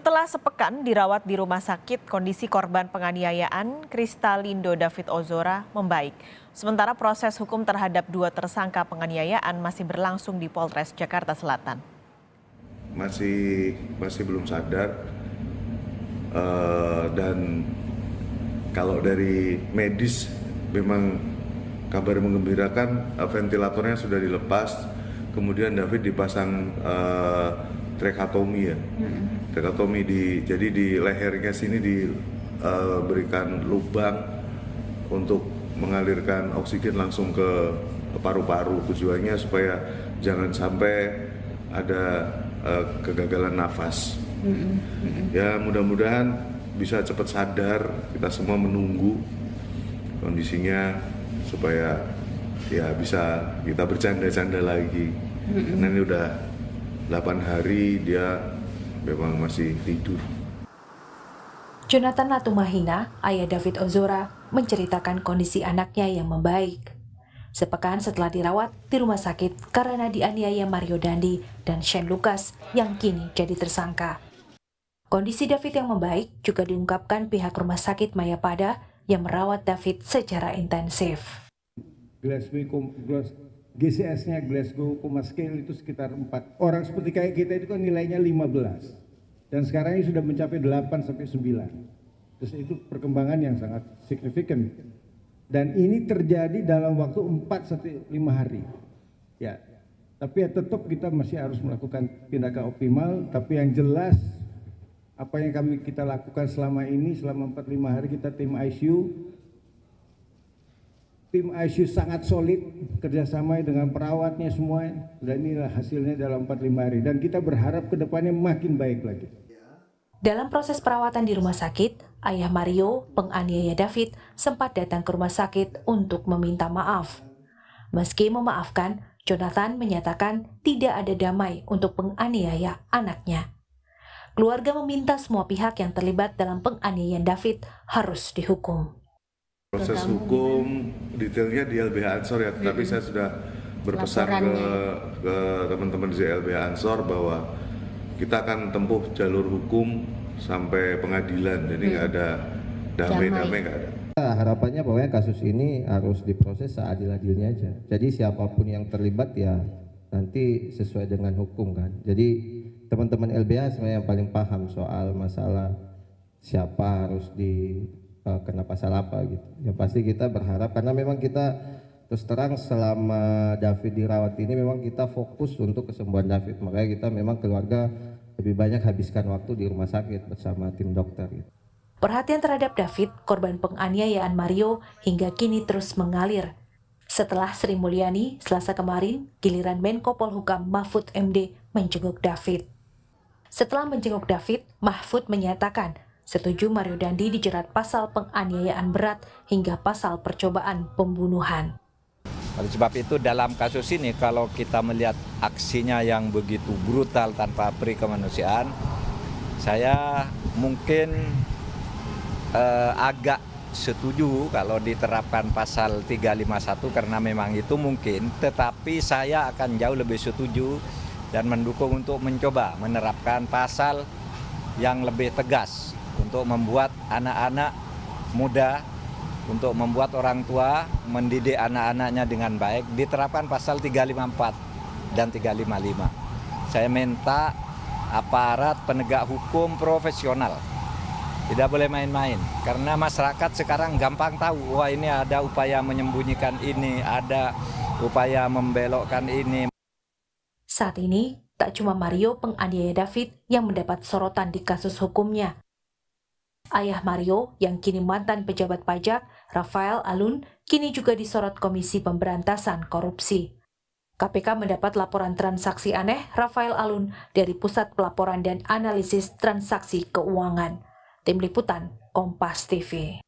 Setelah sepekan dirawat di rumah sakit, kondisi korban penganiayaan Kristalindo David Ozora membaik. Sementara proses hukum terhadap 2 tersangka penganiayaan masih berlangsung di Polres Jakarta Selatan. Masih belum sadar, dan kalau dari medis memang kabar menggembirakan, ventilatornya sudah dilepas, kemudian David dipasang tracheotomy ya. Tracheotomy jadi di lehernya sini diberikan lubang untuk mengalirkan oksigen langsung ke paru-paru. Tujuannya supaya jangan sampai ada kegagalan nafas. Ya mudah-mudahan bisa cepat sadar, kita semua menunggu kondisinya supaya ya bisa kita bercanda-canda lagi. Karena ini udah 8 hari dia memang masih tidur. Jonathan Latumahina, ayah David Ozora, menceritakan kondisi anaknya yang membaik. Sepekan setelah dirawat di rumah sakit karena dianiaya Mario Dandi dan Shane Lucas yang kini jadi tersangka. Kondisi David yang membaik juga diungkapkan pihak rumah sakit Mayapada yang merawat David secara intensif. GCS-nya Glasgow Coma Scale itu sekitar 4. Orang seperti kayak kita itu kan nilainya 15. Dan sekarang ini sudah mencapai 8 sampai 9. Terus itu perkembangan yang sangat signifikan. Dan ini terjadi dalam waktu 4 sampai 5 hari. Ya. Tapi ya tetap kita masih harus melakukan tindakan optimal, tapi yang jelas apa yang kita lakukan selama ini, selama 4-5 hari kita tim ICU sangat solid, kerjasama dengan perawatnya semua, dan inilah hasilnya dalam 4-5 hari. Dan kita berharap ke depannya makin baik lagi. Dalam proses perawatan di rumah sakit, ayah Mario, penganiaya David, sempat datang ke rumah sakit untuk meminta maaf. Meski memaafkan, Jonathan menyatakan tidak ada damai untuk penganiaya anaknya. Keluarga meminta semua pihak yang terlibat dalam penganiayaan David harus dihukum. Proses hukum detailnya di LBH Ansor ya, tetapi saya sudah berpesan ke teman-teman di LBH Ansor bahwa kita akan tempuh jalur hukum sampai pengadilan, jadi nggak ada damai nggak ada. Harapannya bahwa kasus ini harus diproses seadil-adilnya aja. Jadi siapapun yang terlibat ya nanti sesuai dengan hukum kan. Jadi teman-teman LBH sebenarnya yang paling paham soal masalah siapa harus kena pasal apa gitu. Yang pasti kita berharap, karena memang kita terus terang selama David dirawat ini memang kita fokus untuk kesembuhan David. Makanya kita memang keluarga lebih banyak habiskan waktu di rumah sakit bersama tim dokter gitu. Perhatian terhadap David, korban penganiayaan Mario, hingga kini terus mengalir. Setelah Sri Mulyani, Selasa kemarin, giliran Menko Polhukam Mahfud MD menjenguk David. Setelah menjenguk David, Mahfud menyatakan setuju Mario Dandi dijerat pasal penganiayaan berat hingga pasal percobaan pembunuhan. Oleh sebab itu dalam kasus ini kalau kita melihat aksinya yang begitu brutal tanpa peri kemanusiaan, saya mungkin agak setuju kalau diterapkan pasal 351 karena memang itu mungkin, tetapi saya akan jauh lebih setuju dan mendukung untuk mencoba menerapkan pasal yang lebih tegas untuk membuat anak-anak muda, untuk membuat orang tua mendidik anak-anaknya dengan baik, diterapkan pasal 354 dan 355. Saya minta aparat penegak hukum profesional, tidak boleh main-main, karena masyarakat sekarang gampang tahu, wah ini ada upaya menyembunyikan ini, ada upaya membelokkan ini. Saat ini, tak cuma Mario penganiaya David yang mendapat sorotan di kasus hukumnya. Ayah Mario, yang kini mantan pejabat pajak, Rafael Alun, kini juga disorot Komisi Pemberantasan Korupsi. KPK mendapat laporan transaksi aneh Rafael Alun dari Pusat Pelaporan dan Analisis Transaksi Keuangan. Tim Liputan, Kompas TV.